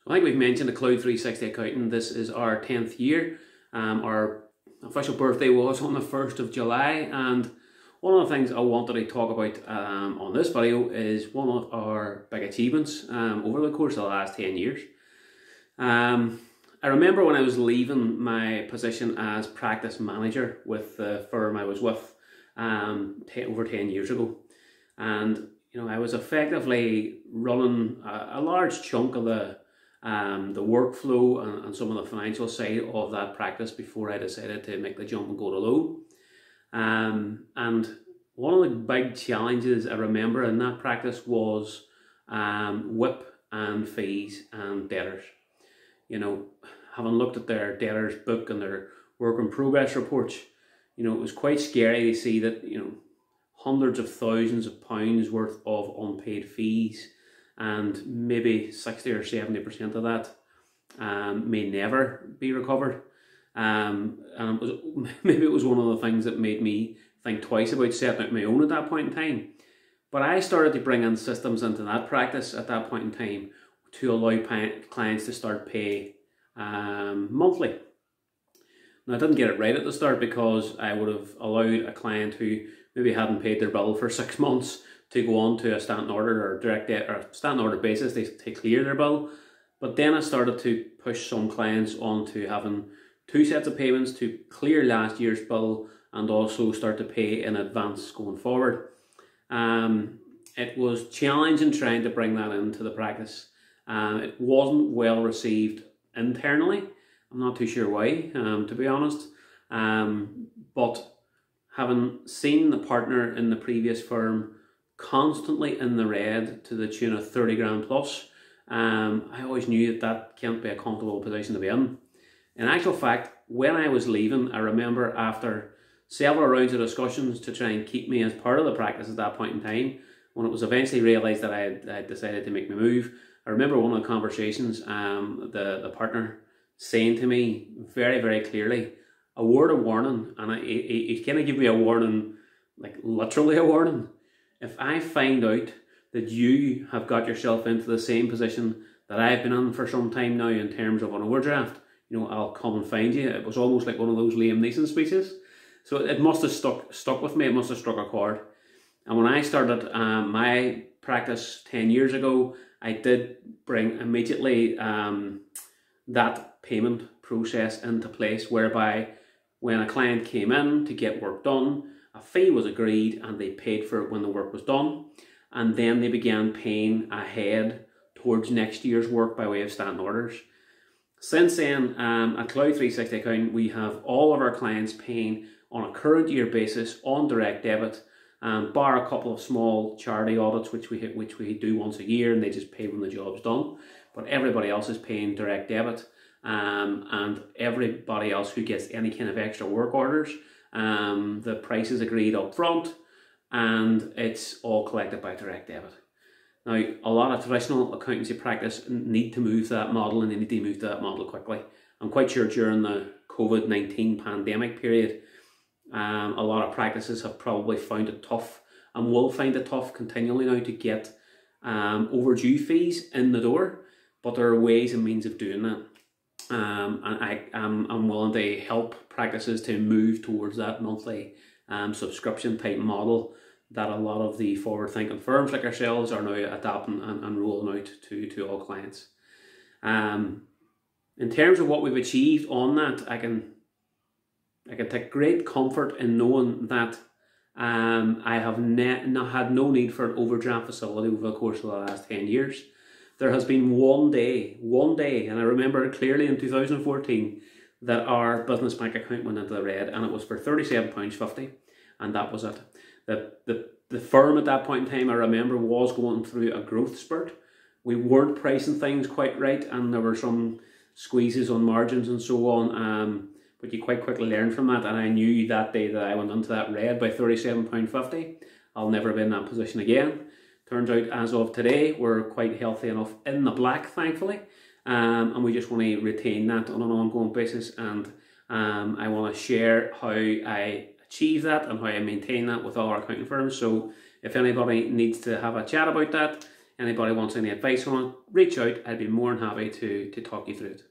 So I think we've mentioned the Cloud 360 Accounting. This is our 10th year. Our official birthday was on the 1st of July, and one of the things I wanted to talk about on this video is one of our big achievements over the course of the last 10 years. I remember when I was leaving my position as practice manager with the firm I was with over 10 years ago, and I was effectively running a large chunk of the workflow and some of the financial side of that practice before I decided to make the jump and go to loan. And one of the big challenges I remember in that practice was WIP and fees and debtors. Having looked at their debtors book and their work in progress reports, it was quite scary to see that, hundreds of thousands of pounds worth of unpaid fees, and maybe 60 or 70% of that may never be recovered. And maybe it was one of the things that made me think twice about setting out my own at that point in time. But I started to bring in systems into that practice at that point in time to allow clients to start pay monthly. Now, I didn't get it right at the start, because I would have allowed a client who maybe hadn't paid their bill for 6 months to go on to a standing order or direct debt or standing order basis to clear their bill. But then I started to push some clients onto having 2 sets of payments to clear last year's bill and also start to pay in advance going forward. It was challenging trying to bring that into the practice. It wasn't well received internally. I'm not too sure why, to be honest. But having seen the partner in the previous firm constantly in the red to the tune of 30 grand plus, I always knew that can't be a comfortable position to be in. In actual fact, when I was leaving, I remember after several rounds of discussions to try and keep me as part of the practice at that point in time, when it was eventually realised that I had decided to make my move, I remember one of the conversations, the partner saying to me very, very clearly, a word of warning, and he kind of gave me a warning, like literally a warning. If I find out that you have got yourself into the same position that I've been in for some time now in terms of an overdraft, I'll come and find you. It was almost like one of those Liam Neeson speeches. So it must have stuck with me. It must have struck a chord. And when I started my practice 10 years ago, I did bring immediately that payment process into place, whereby when a client came in to get work done, a fee was agreed and they paid for it when the work was done. And then they began paying ahead towards next year's work by way of standing orders. Since then, at Cloud 360 Accounting, we have all of our clients paying on a current year basis on direct debit, bar a couple of small charity audits which we do once a year, and they just pay when the job's done. But everybody else is paying direct debit, and everybody else who gets any kind of extra work orders, the price is agreed up front, and it's all collected by direct debit. Now, a lot of traditional accountancy practice need to move to that model, and they need to move to that model quickly. I'm quite sure during the COVID-19 pandemic period, a lot of practices have probably found it tough and will find it tough continually now to get overdue fees in the door, but there are ways and means of doing that. And I'm willing to help practices to move towards that monthly subscription type model that a lot of the forward-thinking firms like ourselves are now adapting and rolling out to all clients. In terms of what we've achieved on that, I can take great comfort in knowing that I have had no need for an overdraft facility over the course of the last 10 years. There has been one day, and I remember it clearly in 2014, that our business bank account went into the red, and it was for £37.50, and that was it. The firm at that point in time, I remember, was going through a growth spurt. We weren't pricing things quite right, and there were some squeezes on margins and so on, but you quite quickly learn from that, and I knew that day that I went into that red by £37.50, I'll never be in that position again. Turns out, as of today, we're quite healthy enough in the black, thankfully, and we just want to retain that on an ongoing basis, and I want to share how I achieve that and how I maintain that with all our accounting firms. So if anybody needs to have a chat about that, Anybody wants any advice on it, reach out. I'd be more than happy to talk you through it.